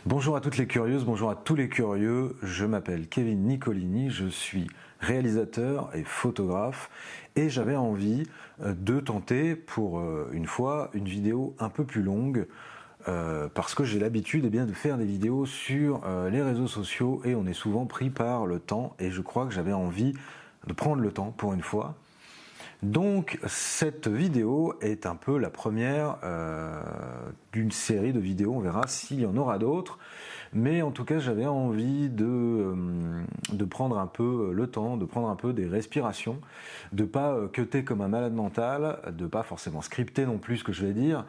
Bonjour à toutes les curieuses, bonjour à tous les curieux, je m'appelle Kevin Nicolini, je suis réalisateur et photographe et j'avais envie de tenter pour une fois une vidéo un peu plus longue parce que j'ai l'habitude de faire des vidéos sur les réseaux sociaux et on est souvent pris par le temps et je crois que j'avais envie de prendre le temps pour une fois. Donc cette vidéo est un peu la première d'une série de vidéos, on verra s'il y en aura d'autres, mais en tout cas j'avais envie de prendre un peu le temps, de prendre un peu des respirations, de pas cutter comme un malade mental, de pas forcément scripter non plus ce que je vais dire.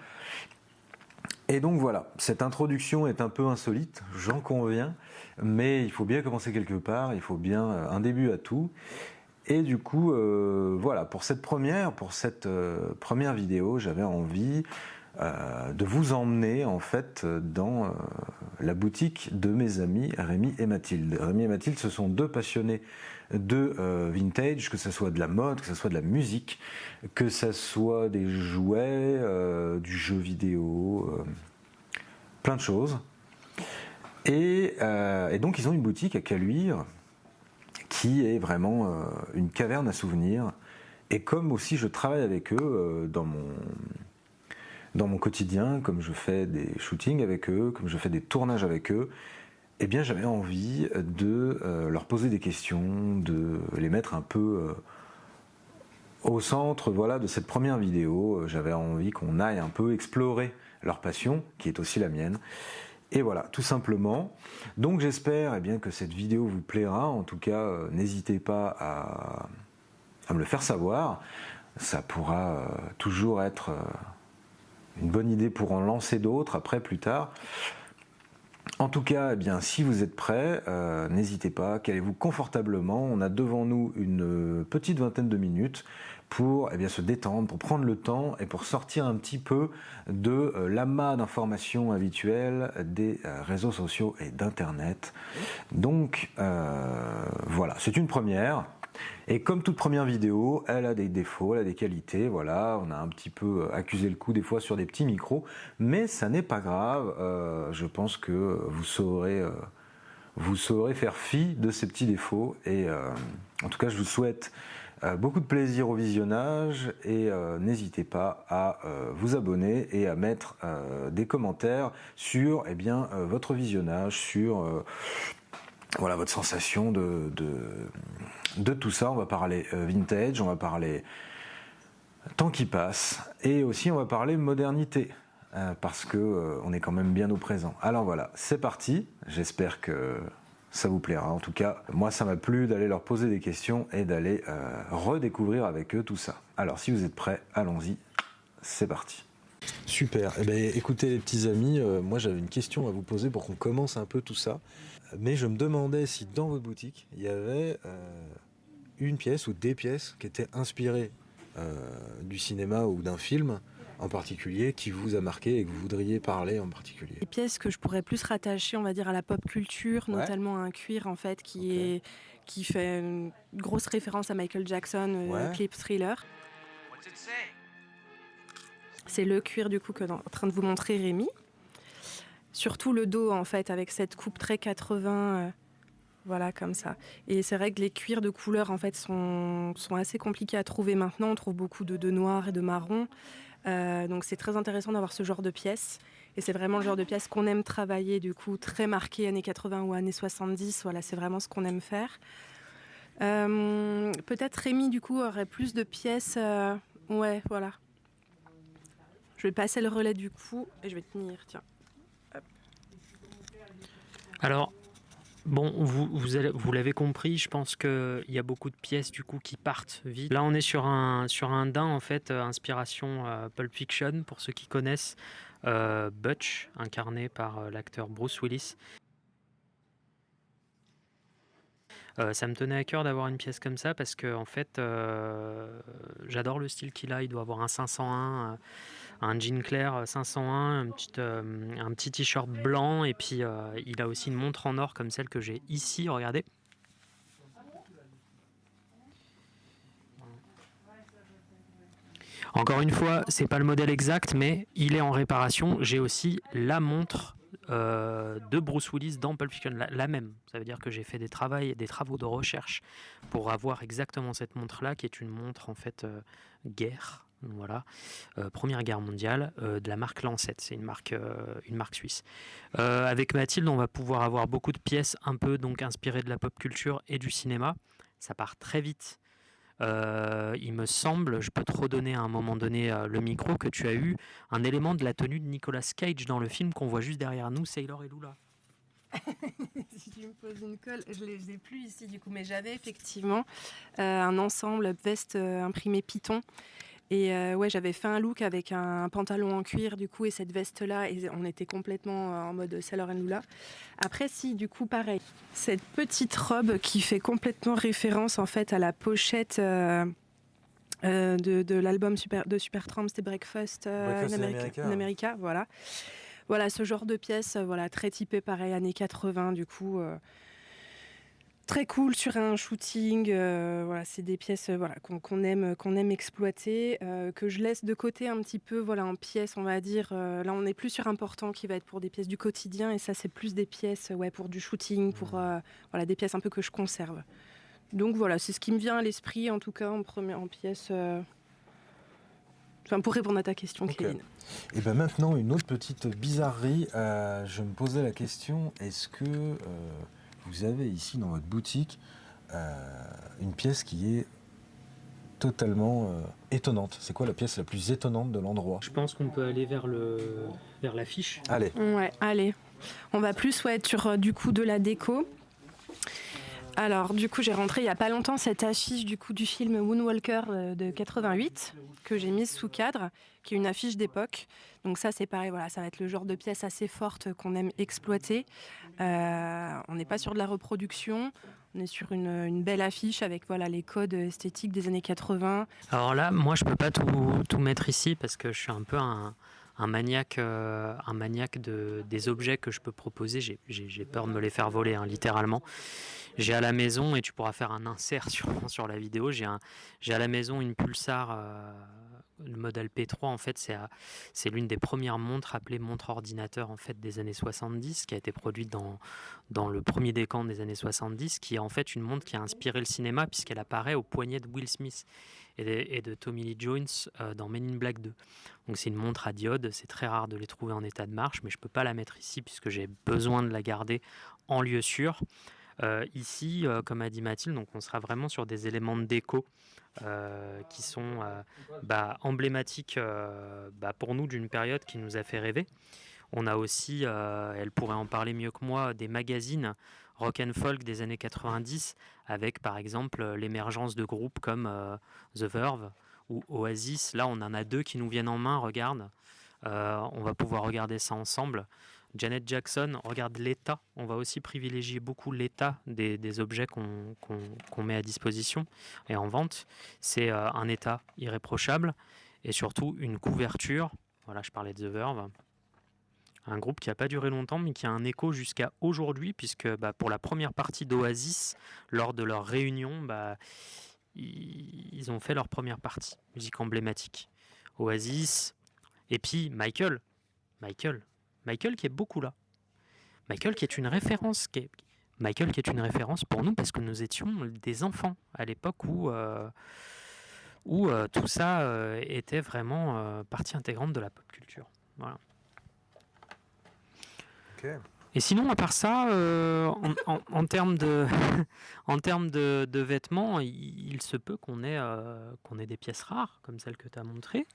Et donc voilà, cette introduction est un peu insolite, j'en conviens, mais il faut bien commencer quelque part, il faut bien un début à tout. Et du coup, voilà, pour cette première vidéo, j'avais envie de vous emmener en fait dans la boutique de mes amis Rémi et Mathilde. Rémi et Mathilde, ce sont deux passionnés de vintage, que ce soit de la mode, que ce soit de la musique, que ce soit des jouets, du jeu vidéo, plein de choses. Et donc ils ont une boutique à Caluire, qui est vraiment une caverne à souvenirs. Et comme aussi je travaille avec eux dans mon quotidien, comme je fais des shootings avec eux, comme je fais des tournages avec eux, eh bien j'avais envie de leur poser des questions, de les mettre un peu au centre, voilà, de cette première vidéo. J'avais envie qu'on aille un peu explorer leur passion, qui est aussi la mienne. Et voilà, tout simplement. Donc j'espère que cette vidéo vous plaira. En tout cas, n'hésitez pas à me le faire savoir. Ça pourra toujours être une bonne idée pour en lancer d'autres après, plus tard. En tout cas, si vous êtes prêts, n'hésitez pas, calez-vous confortablement. On a devant nous une petite vingtaine de minutes pour se détendre, pour prendre le temps et pour sortir un petit peu de l'amas d'informations habituelles des réseaux sociaux et d'internet. Donc voilà, c'est une première. Et comme toute première vidéo, elle a des défauts, elle a des qualités, voilà, on a un petit peu accusé le coup des fois sur des petits micros, mais ça n'est pas grave, je pense que vous saurez faire fi de ces petits défauts, et en tout cas je vous souhaite beaucoup de plaisir au visionnage, et n'hésitez pas à vous abonner et à mettre des commentaires sur votre visionnage, sur voilà, votre sensation de tout ça. On va parler vintage, on va parler temps qui passe, et aussi on va parler modernité, parce que on est quand même bien au présent. Alors voilà, c'est parti, j'espère que ça vous plaira. En tout cas, moi ça m'a plu d'aller leur poser des questions et d'aller redécouvrir avec eux tout ça. Alors si vous êtes prêts, allons-y, c'est parti. Super, écoutez les petits amis, moi j'avais une question à vous poser pour qu'on commence un peu tout ça, mais je me demandais si dans votre boutique il y avait une pièce ou des pièces qui étaient inspirées du cinéma ou d'un film en particulier qui vous a marqué et que vous voudriez parler en particulier. Des pièces que je pourrais plus rattacher, on va dire, à la pop culture, notamment un cuir en fait qui fait une grosse référence à Michael Jackson, clip Thriller. C'est le cuir du coup que est en train de vous montrer Rémi. Surtout le dos en fait avec cette coupe très 80, voilà comme ça. Et c'est vrai que les cuirs de couleur en fait sont assez compliqués à trouver maintenant. On trouve beaucoup de noir et de marron. Donc c'est très intéressant d'avoir ce genre de pièces. Et c'est vraiment le genre de pièces qu'on aime travailler, du coup très marqué années 80 ou années 70. Voilà, c'est vraiment ce qu'on aime faire. Peut-être Rémi du coup aurait plus de pièces. Ouais, voilà. Je vais passer le relais du coup et je vais tenir, tiens. Hop. Alors, bon, vous l'avez compris, je pense qu'il y a beaucoup de pièces du coup qui partent vite. Là, on est sur un daim en fait, inspiration Pulp Fiction, pour ceux qui connaissent, Butch, incarné par l'acteur Bruce Willis. Ça me tenait à cœur d'avoir une pièce comme ça parce que en fait, j'adore le style qu'il a. Il doit avoir un 501, un jean clair 501, un petit t-shirt blanc, et puis il a aussi une montre en or comme celle que j'ai ici, regardez. Encore une fois, c'est pas le modèle exact, mais il est en réparation. J'ai aussi la montre de Bruce Willis dans Pulp Fiction, la même. Ça veut dire que j'ai fait des travaux de recherche pour avoir exactement cette montre-là, qui est une montre en fait guerre. Voilà, Première Guerre mondiale, de la marque Lancet, c'est une marque suisse. Avec Mathilde, on va pouvoir avoir beaucoup de pièces un peu donc inspirées de la pop culture et du cinéma. Ça part très vite. Il me semble, je peux te redonner à un moment donné le micro, que tu as eu un élément de la tenue de Nicolas Cage dans le film qu'on voit juste derrière nous, Sailor et Lula. Si tu me poses une colle, je les ai plus ici du coup, mais j'avais effectivement un ensemble veste imprimée Python. Et ouais, j'avais fait un look avec un pantalon en cuir du coup et cette veste là, et on était complètement en mode Sailor and Lula. Après si, du coup pareil, cette petite robe qui fait complètement référence en fait à la pochette de l'album de Supertramp, c'était Breakfast in America, voilà. Voilà ce genre de pièce, voilà, très typé pareil années 80 du coup. Très cool sur un shooting, voilà, c'est des pièces voilà, qu'on aime exploiter, que je laisse de côté un petit peu voilà, en pièces, on va dire. Là, on est plus sur un portant qui va être pour des pièces du quotidien, et ça, c'est plus des pièces ouais, pour du shooting, pour voilà, des pièces un peu que je conserve. Donc voilà, c'est ce qui me vient à l'esprit, en tout cas, en pièces. Enfin, pour répondre à ta question, okay. Kéline. Et ben maintenant, une autre petite bizarrerie. Je me posais la question, est-ce que... vous avez ici dans votre boutique une pièce qui est totalement étonnante. C'est quoi la pièce la plus étonnante de l'endroit ? Je pense qu'on peut aller vers l'affiche. Allez. Ouais, allez. On va plus être sur du coup de la déco. Alors du coup j'ai rentré il n'y a pas longtemps cette affiche du coup du film Moonwalker de 88 que j'ai mise sous cadre, qui est une affiche d'époque. Donc ça c'est pareil, voilà, ça va être le genre de pièce assez forte qu'on aime exploiter. On n'est pas sur de la reproduction, on est sur une belle affiche avec voilà, les codes esthétiques des années 80. Alors là, moi je peux pas tout mettre ici parce que je suis un peu un maniaque des objets que je peux proposer. J'ai peur de me les faire voler, hein, littéralement. J'ai à la maison, et tu pourras faire un insert sur la vidéo, j'ai à la maison une Pulsar, le modèle P3, en fait, c'est l'une des premières montres appelées montre ordinateur en fait, des années 70, qui a été produite dans le premier décan des années 70, qui est en fait une montre qui a inspiré le cinéma, puisqu'elle apparaît au poignet de Will Smith et de Tommy Lee Jones dans Men in Black 2. Donc c'est une montre à diode, c'est très rare de les trouver en état de marche, mais je ne peux pas la mettre ici, puisque j'ai besoin de la garder en lieu sûr. Ici, comme a dit Mathilde, donc on sera vraiment sur des éléments de déco qui sont emblématiques pour nous d'une période qui nous a fait rêver. On a aussi, elle pourrait en parler mieux que moi, des magazines rock and folk des années 90, avec par exemple l'émergence de groupes comme The Verve ou Oasis. Là, on en a deux qui nous viennent en main, regarde. On va pouvoir regarder ça ensemble. Janet Jackson, regarde l'état. On va aussi privilégier beaucoup l'état des objets qu'on met à disposition et en vente. C'est un état irréprochable et surtout une couverture. Voilà, je parlais de The Verve. Un groupe qui n'a pas duré longtemps, mais qui a un écho jusqu'à aujourd'hui, puisque pour la première partie d'Oasis, lors de leur réunion, ils ont fait leur première partie, musique emblématique. Oasis, et puis Michael qui est beaucoup là. Michael qui est une référence, pour nous parce que nous étions des enfants à l'époque où tout ça était vraiment partie intégrante de la pop culture. Voilà. Okay. Et sinon, à part ça, en termes de vêtements, il se peut qu'on ait des pièces rares comme celle que tu as montrée.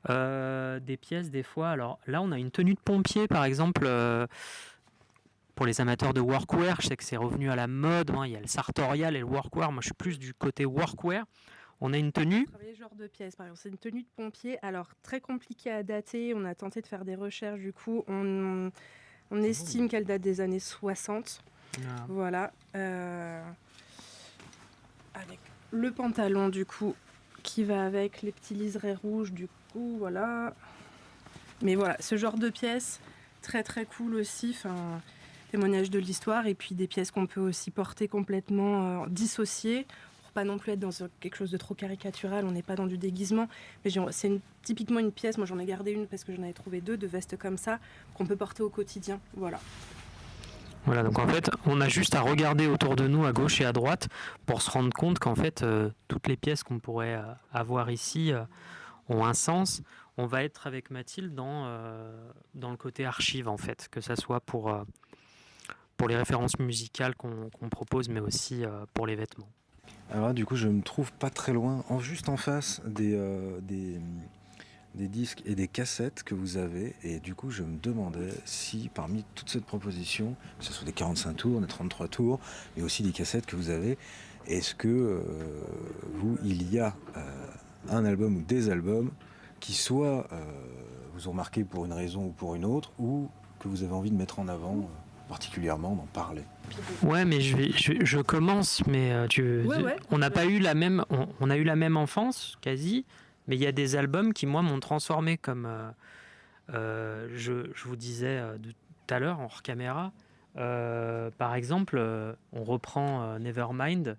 Des pièces des fois, alors là on a une tenue de pompier par exemple, pour les amateurs de workwear, je sais que c'est revenu à la mode, hein, il y a le sartorial et le workwear, moi je suis plus du côté workwear. On a une tenue. Ce genre de pièces, par exemple, c'est une tenue de pompier, alors très compliquée à dater, on a tenté de faire des recherches, du coup on estime qu'elle date des années 60, voilà, avec le pantalon du coup qui va avec les petits liserés rouges du coup, voilà. Mais voilà, ce genre de pièces, très très cool aussi, témoignage de l'histoire, et puis des pièces qu'on peut aussi porter complètement dissociées, pour pas non plus être dans quelque chose de trop caricatural, on n'est pas dans du déguisement, mais c'est typiquement une pièce, moi j'en ai gardé une parce que j'en avais trouvé 2 de vestes comme ça, qu'on peut porter au quotidien, voilà. Voilà, donc en fait, on a juste à regarder autour de nous, à gauche et à droite, pour se rendre compte qu'en fait, toutes les pièces qu'on pourrait avoir ici ont un sens. On va être avec Mathilde dans le côté archive, en fait, que ça soit pour les références musicales qu'on propose, mais aussi pour les vêtements. Alors là, du coup, je me trouve pas très loin, juste en face des disques et des cassettes que vous avez, et du coup je me demandais si parmi toute cette proposition, que ce soit des 45 tours, des 33 tours, mais aussi des cassettes que vous avez, est-ce que il y a un album ou des albums qui soit vous ont marqué pour une raison ou pour une autre, ou que vous avez envie de mettre en avant particulièrement, d'en parler? Ouais, mais je commence, mais Ouais. on n'a pas eu la même, on a eu la même enfance, quasi. Mais il y a des albums qui, moi, m'ont transformé, comme je vous disais tout à l'heure, hors caméra. Par exemple, on reprend Nevermind.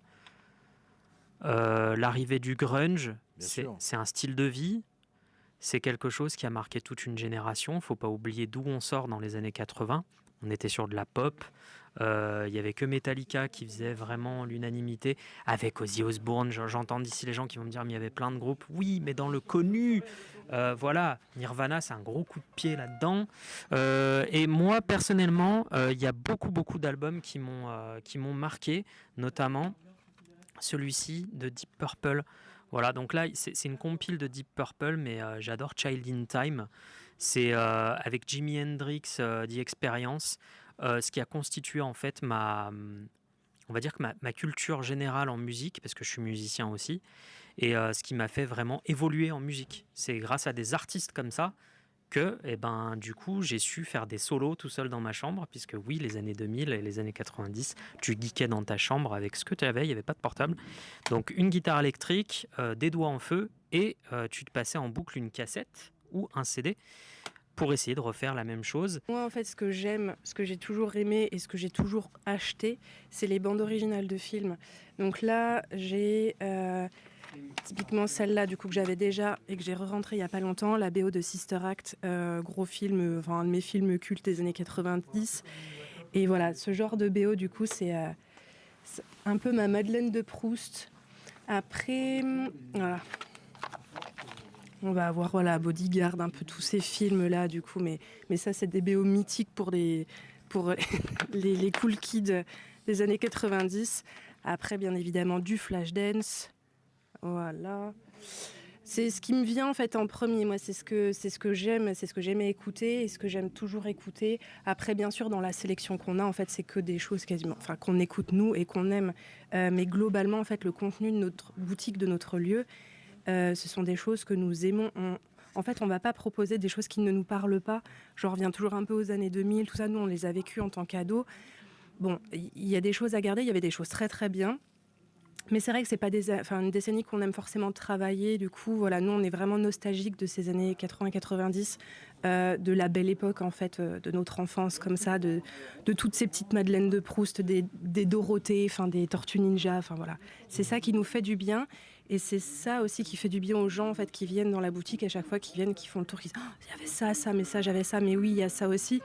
L'arrivée du grunge, c'est un style de vie. C'est quelque chose qui a marqué toute une génération. Il ne faut pas oublier d'où on sort dans les années 80. On était sur de la pop. Il n'y avait que Metallica qui faisait vraiment l'unanimité, avec Ozzy Osbourne. J'entends d'ici les gens qui vont me dire, mais il y avait plein de groupes. Oui, mais dans le connu, voilà, Nirvana, c'est un gros coup de pied là-dedans. Et moi, personnellement, il y a beaucoup d'albums qui m'ont marqué, notamment celui-ci de Deep Purple. Voilà, donc là, c'est une compile de Deep Purple, mais j'adore Child in Time. C'est avec Jimi Hendrix, The Experience. Ce qui a constitué en fait on va dire que ma culture générale en musique, parce que je suis musicien aussi, et ce qui m'a fait vraiment évoluer en musique. C'est grâce à des artistes comme ça que, du coup, j'ai su faire des solos tout seul dans ma chambre, puisque oui, les années 2000 et les années 90, tu geekais dans ta chambre avec ce que tu avais, il n'y avait pas de portable. Donc une guitare électrique, des doigts en feu, et tu te passais en boucle une cassette ou un CD, pour essayer de refaire la même chose. Moi, en fait, ce que j'aime, ce que j'ai toujours aimé et ce que j'ai toujours acheté, c'est les bandes originales de films. Donc là, j'ai typiquement celle-là, du coup, que j'avais déjà et que j'ai re-rentrée il n'y a pas longtemps, la BO de Sister Act, gros film, un de mes films cultes des années 90. Et voilà, ce genre de BO, du coup, c'est un peu ma Madeleine de Proust. Après, voilà. On va avoir Bodyguard, un peu tous ces films-là, du coup. Mais ça, c'est des BO mythiques pour les cool kids des années 90. Après, bien évidemment, du Flashdance. Voilà. C'est ce qui me vient, en fait, en premier. Moi, c'est ce que j'aime, c'est ce que j'aimais écouter et ce que j'aime toujours écouter. Après, bien sûr, dans la sélection qu'on a, en fait, c'est que des choses quasiment... Enfin, qu'on écoute, nous, et qu'on aime. Mais globalement, en fait, le contenu de notre boutique, de notre lieu... ce sont des choses que nous aimons. En fait, on ne va pas proposer des choses qui ne nous parlent pas. Je reviens toujours un peu aux années 2000, tout ça, nous, on les a vécues en tant qu'ados. Bon, il y a des choses à garder, il y avait des choses très, très bien. Mais c'est vrai que ce n'est pas une décennie qu'on aime forcément travailler. Du coup, voilà, nous, on est vraiment nostalgiques de ces années 80-90, de la belle époque, en fait, de notre enfance, comme ça, de toutes ces petites Madeleines de Proust, des Dorothées, des Tortues Ninja, voilà. C'est ça qui nous fait du bien. Et c'est ça aussi qui fait du bien aux gens, en fait, qui viennent dans la boutique à chaque fois, qui viennent, qui font le tour, qui disent « Oh, il y avait ça, mais ça, j'avais ça, mais oui, il y a ça aussi ».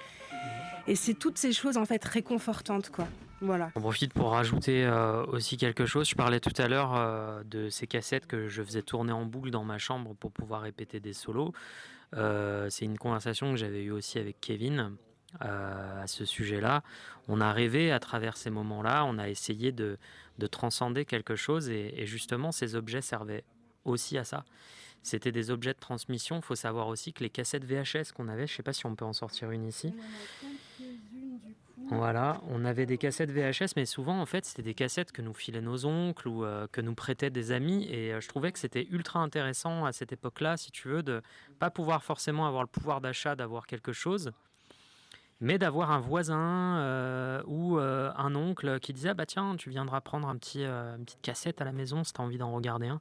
Et c'est toutes ces choses, en fait, réconfortantes, quoi. Voilà. On profite pour rajouter aussi quelque chose. Je parlais tout à l'heure de ces cassettes que je faisais tourner en boucle dans ma chambre pour pouvoir répéter des solos. C'est une conversation que j'avais eue aussi avec Kevin à ce sujet-là. On a rêvé à travers ces moments-là, on a essayé de transcender quelque chose et justement ces objets servaient aussi à ça. C'était des objets de transmission. Il faut savoir aussi que les cassettes VHS qu'on avait, je ne sais pas si on peut en sortir une ici. Voilà, on avait des cassettes VHS, mais souvent en fait c'était des cassettes que nous filaient nos oncles ou que nous prêtaient des amis, et je trouvais que c'était ultra intéressant à cette époque-là, si tu veux, de pas pouvoir forcément avoir le pouvoir d'achat d'avoir quelque chose, mais d'avoir un voisin ou un oncle qui disait « Ah bah tiens, tu viendras prendre une petite cassette à la maison si tu as envie d'en regarder un ».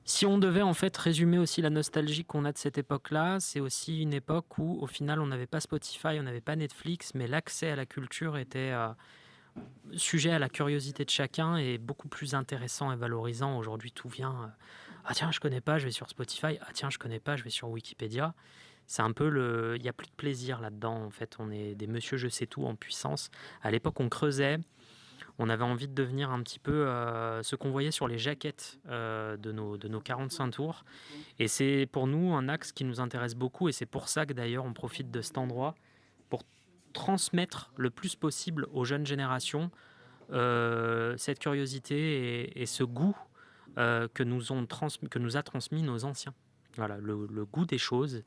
Si on devait en fait résumer aussi la nostalgie qu'on a de cette époque-là, c'est aussi une époque où au final on n'avait pas Spotify, on n'avait pas Netflix, mais l'accès à la culture était sujet à la curiosité de chacun et beaucoup plus intéressant et valorisant. Aujourd'hui, tout vient. Ah tiens, je connais pas, je vais sur Spotify. Ah tiens, je connais pas, je vais sur Wikipédia. C'est un peu il n'y a plus de plaisir là-dedans. En fait, on est des monsieur je sais tout en puissance. À l'époque, on creusait. On avait envie de devenir un petit peu ce qu'on voyait sur les jaquettes de nos 45 tours. Et c'est pour nous un axe qui nous intéresse beaucoup. Et c'est pour ça que d'ailleurs on profite de cet endroit pour transmettre le plus possible aux jeunes générations cette curiosité et ce goût que nous a transmis nos anciens. Voilà, le goût des choses,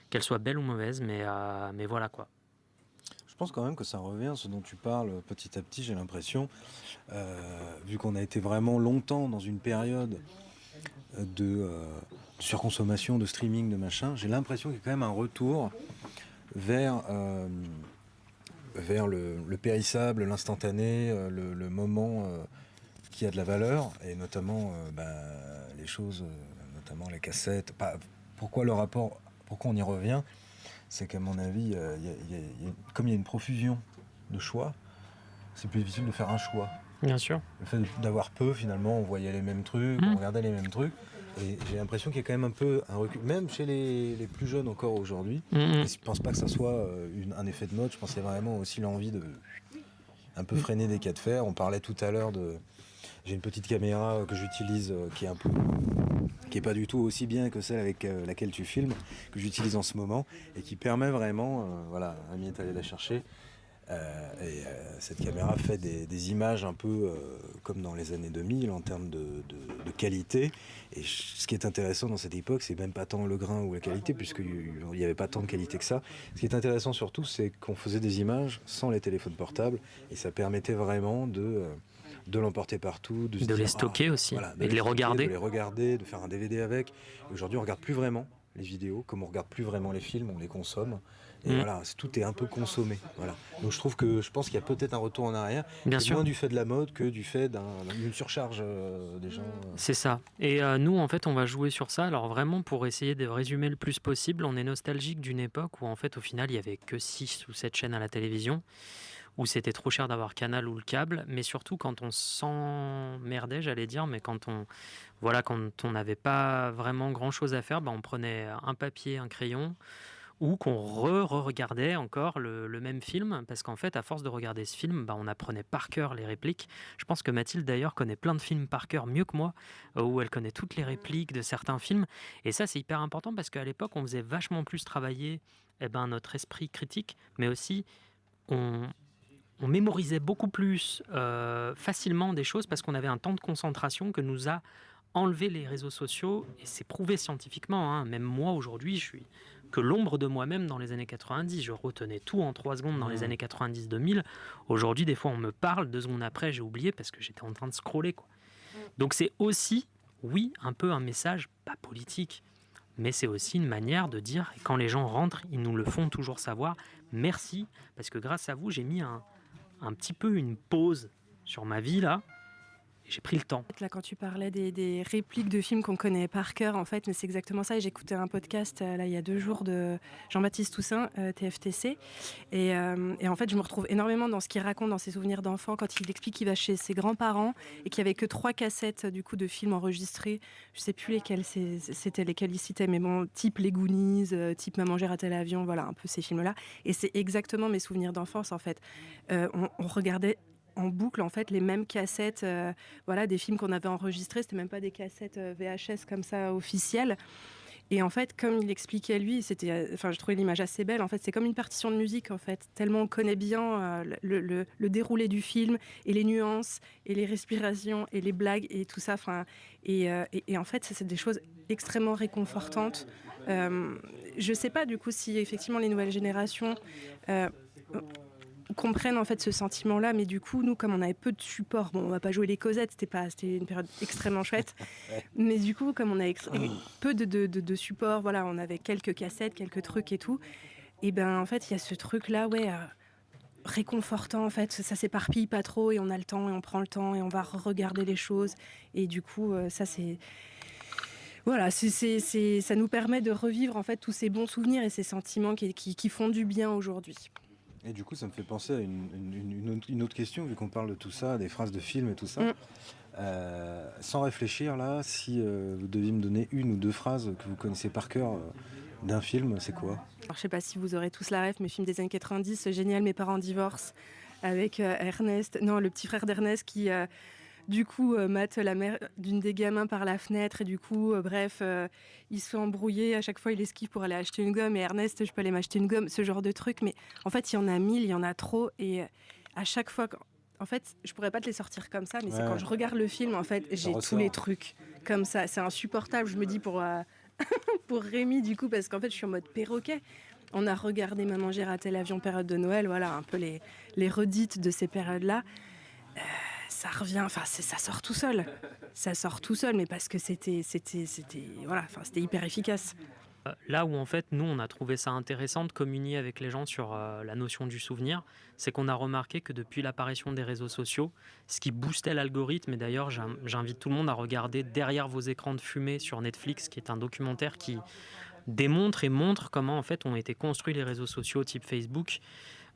qu'elles soient belles ou mauvaises, mais voilà quoi. Je pense quand même que ça revient, ce dont tu parles petit à petit, j'ai l'impression, vu qu'on a été vraiment longtemps dans une période de surconsommation, de streaming, de machin, j'ai l'impression qu'il y a quand même un retour vers le périssable, l'instantané, le moment qui a de la valeur, et notamment les choses, notamment les cassettes. Pourquoi on y revient? C'est qu'à mon avis, comme il y a une profusion de choix, c'est plus difficile de faire un choix. Bien sûr. Le fait d'avoir peu, finalement, on voyait les mêmes trucs, on regardait les mêmes trucs. Et j'ai l'impression qu'il y a quand même un peu un recul, même chez les plus jeunes encore aujourd'hui. Et je ne pense pas que ça soit un effet de mode. Je pense qu'il y a vraiment aussi l'envie de un peu freiner des cas de fer. On parlait tout à l'heure de... J'ai une petite caméra que j'utilise qui est pas du tout aussi bien que celle avec laquelle tu filmes, que j'utilise en ce moment, et qui permet vraiment, Ami est allé la chercher, cette caméra fait des images un peu comme dans les années 2000 en termes de qualité, et ce qui est intéressant dans cette époque, c'est même pas tant le grain ou la qualité, puisqu'il n'y avait pas tant de qualité que ça. Ce qui est intéressant surtout, c'est qu'on faisait des images sans les téléphones portables, et ça permettait vraiment de l'emporter partout, de les stocker aussi, et de les regarder. De les regarder, de faire un DVD avec. Et aujourd'hui, on regarde plus vraiment les vidéos, comme on regarde plus vraiment les films, on les consomme. Et tout est un peu consommé. Voilà. Donc je pense qu'il y a peut-être un retour en arrière, moins du fait de la mode que du fait d'une surcharge des gens. C'est ça. Et nous, en fait, on va jouer sur ça. Alors vraiment, pour essayer de résumer le plus possible, on est nostalgique d'une époque où, en fait, au final, il y avait que 6 ou 7 chaînes à la télévision, où c'était trop cher d'avoir Canal ou le câble, mais surtout quand on s'emmerdait, j'allais dire, mais quand on n'avait pas vraiment grand-chose à faire, on prenait un papier, un crayon, ou qu'on re-regardait encore le même film, parce qu'en fait, à force de regarder ce film, on apprenait par cœur les répliques. Je pense que Mathilde, d'ailleurs, connaît plein de films par cœur, mieux que moi, où elle connaît toutes les répliques de certains films, et ça, c'est hyper important, parce qu'à l'époque, on faisait vachement plus travailler notre esprit critique, mais aussi, on mémorisait beaucoup plus facilement des choses parce qu'on avait un temps de concentration que nous a enlevé les réseaux sociaux, et c'est prouvé scientifiquement, hein. Même moi aujourd'hui, je suis que l'ombre de moi-même dans les années 90. Je retenais tout en 3 secondes dans les années 90-2000. Aujourd'hui, des fois, on me parle, 2 secondes après, j'ai oublié parce que j'étais en train de scroller, quoi. Donc c'est aussi, oui, un peu un message, pas politique, mais c'est aussi une manière de dire, et quand les gens rentrent, ils nous le font toujours savoir, merci, parce que grâce à vous, j'ai mis un petit peu une pause sur ma vie là, et j'ai pris le temps. Là, quand tu parlais des répliques de films qu'on connaît par cœur, en fait, mais c'est exactement ça. Et j'écoutais un podcast là il y a 2 jours de Jean-Baptiste Toussaint, TFTC, et en fait, je me retrouve énormément dans ce qu'il raconte dans ses souvenirs d'enfant quand il explique qu'il va chez ses grands-parents et qu'il y avait que 3 cassettes du coup de films enregistrés. Je sais plus lesquels c'était lesquels il citait, mais bon, type Les Goonies, type Maman j'ai raté l'avion, voilà, un peu ces films-là. Et c'est exactement mes souvenirs d'enfance en fait. On regardait en boucle en fait les mêmes cassettes des films qu'on avait enregistrés, c'était même pas des cassettes VHS comme ça officielles, et en fait comme il expliquait lui, je trouvais l'image assez belle, en fait c'est comme une partition de musique en fait, tellement on connaît bien le déroulé du film et les nuances et les respirations et les blagues et tout ça, et en fait c'est des choses extrêmement réconfortantes. Je sais pas du coup si effectivement les nouvelles générations comprennent en fait ce sentiment-là, mais du coup, nous, comme on avait peu de supports, on va pas jouer les Cosettes, c'était une période extrêmement chouette, mais du coup, comme on avait peu de supports, voilà, on avait quelques cassettes, quelques trucs et tout, et en fait, il y a ce truc-là, réconfortant, en fait, ça s'éparpille pas trop, et on a le temps, et on prend le temps, et on va regarder les choses, et du coup, ça c'est... Voilà, ça nous permet de revivre en fait tous ces bons souvenirs et ces sentiments qui font du bien aujourd'hui. Et du coup, ça me fait penser à une autre question, vu qu'on parle de tout ça, des phrases de films et tout ça. Sans réfléchir, là, si vous deviez me donner une ou deux phrases que vous connaissez par cœur d'un film, c'est quoi? Alors, je sais pas si vous aurez tous la ref, mais film des années 90, génial, Mes parents divorcent, avec Ernest, non, le petit frère d'Ernest qui, du coup, mate la mère d'une des gamins par la fenêtre et du coup, bref, ils se sont embrouillés. À chaque fois, il esquive pour aller acheter une gomme et Ernest, je peux aller m'acheter une gomme, ce genre de truc. Mais en fait, il y en a 1000, il y en a trop et à chaque fois, en fait, je pourrais pas te les sortir comme ça, mais c'est quand je regarde le film, en fait, j'ai tous les trucs comme ça. C'est insupportable, je me dis pour Rémi, du coup, parce qu'en fait, je suis en mode perroquet. On a regardé Maman, j'ai raté l'avion, période de Noël, voilà, un peu les redites de ces périodes-là. Ça revient, enfin, ça sort tout seul. Ça sort tout seul, mais parce que c'était hyper efficace. Là où en fait nous on a trouvé ça intéressant de communier avec les gens sur la notion du souvenir, c'est qu'on a remarqué que depuis l'apparition des réseaux sociaux, ce qui boostait l'algorithme, et d'ailleurs j'invite tout le monde à regarder Derrière vos écrans de fumée sur Netflix, qui est un documentaire qui démontre et montre comment en fait ont été construits les réseaux sociaux type Facebook.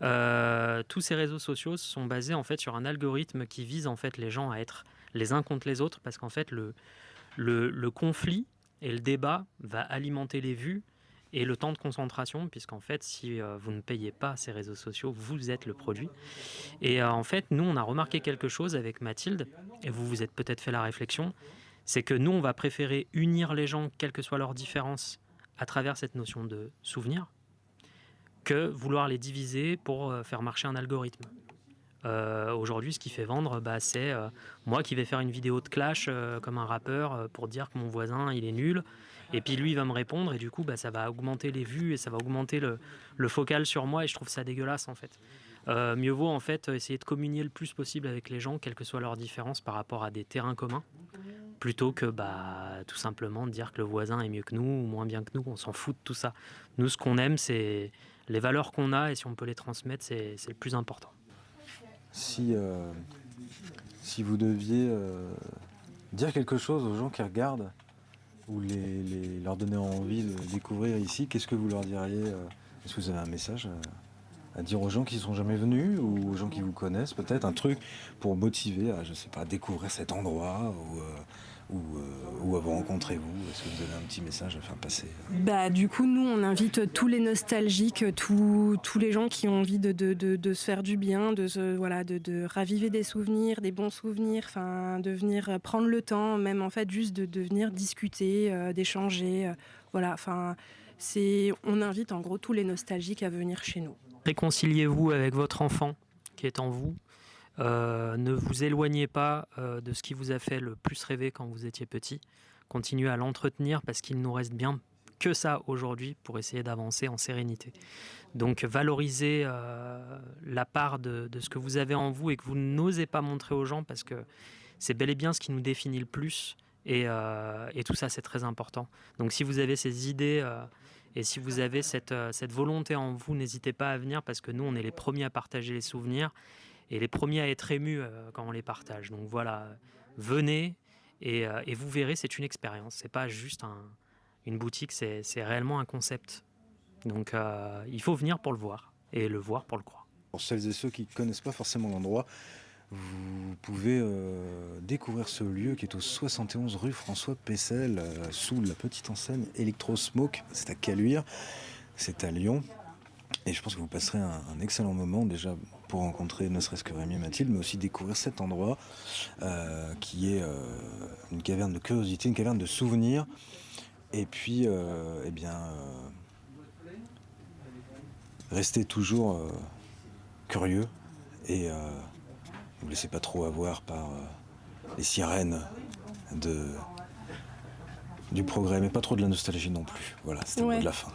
Tous ces réseaux sociaux sont basés en fait sur un algorithme qui vise en fait les gens à être les uns contre les autres, parce qu'en fait le conflit et le débat va alimenter les vues et le temps de concentration, puisqu'en fait, si vous ne payez pas ces réseaux sociaux, vous êtes le produit. Et en fait, nous, on a remarqué quelque chose avec Mathilde, et vous vous êtes peut-être fait la réflexion, c'est que nous, on va préférer unir les gens, quelles que soient leurs différences, à travers cette notion de souvenir, que vouloir les diviser pour faire marcher un algorithme. Aujourd'hui, ce qui fait vendre, c'est moi qui vais faire une vidéo de clash comme un rappeur pour dire que mon voisin il est nul, et puis lui il va me répondre, et du coup ça va augmenter les vues et ça va augmenter le focal sur moi, et je trouve ça dégueulasse en fait. Mieux vaut en fait essayer de communier le plus possible avec les gens, quelles que soient leurs différences par rapport à des terrains communs, plutôt que tout simplement dire que le voisin est mieux que nous ou moins bien que nous. On s'en fout de tout ça. Nous, ce qu'on aime, c'est les valeurs qu'on a, et si on peut les transmettre, c'est le plus important. Si vous deviez dire quelque chose aux gens qui regardent, ou leur donner envie de découvrir ici, qu'est-ce que vous leur diriez? Est-ce que vous avez un message à dire aux gens qui ne sont jamais venus, ou aux gens qui vous connaissent, peut-être un truc pour motiver à, je sais pas, découvrir cet endroit, ou à vous rencontrer vous? Est-ce que vous avez un petit message à faire passer? Du coup, nous, on invite tous les nostalgiques, tous les gens qui ont envie de se faire du bien, de raviver des souvenirs, des bons souvenirs, de venir prendre le temps, même en fait, juste de venir discuter, d'échanger. On invite en gros tous les nostalgiques à venir chez nous. Réconciliez-vous avec votre enfant qui est en vous. Ne vous éloignez pas de ce qui vous a fait le plus rêver quand vous étiez petit. Continuez à l'entretenir, parce qu'il nous reste bien que ça aujourd'hui pour essayer d'avancer en sérénité. Donc valorisez la part de ce que vous avez en vous et que vous n'osez pas montrer aux gens, parce que c'est bel et bien ce qui nous définit le plus, et tout ça c'est très important. Donc si vous avez ces idées et si vous avez cette volonté en vous, n'hésitez pas à venir, parce que nous on est les premiers à partager les souvenirs et les premiers à être émus quand on les partage. Donc voilà, venez et vous verrez, c'est une expérience. C'est pas juste une boutique, c'est réellement un concept. Donc il faut venir pour le voir, et le voir pour le croire. Pour celles et ceux qui ne connaissent pas forcément l'endroit, vous pouvez découvrir ce lieu qui est au 71 rue François Pessel, sous la petite enseigne Electro Smoke. C'est à Caluire, c'est à Lyon. Et je pense que vous passerez un excellent moment, déjà pour rencontrer ne serait-ce que Rémi et Mathilde, mais aussi découvrir cet endroit qui est une caverne de curiosité, une caverne de souvenirs. Et puis, restez toujours curieux, et ne vous laissez pas trop avoir par les sirènes du progrès, mais pas trop de la nostalgie non plus. Voilà, c'était le mot de la fin.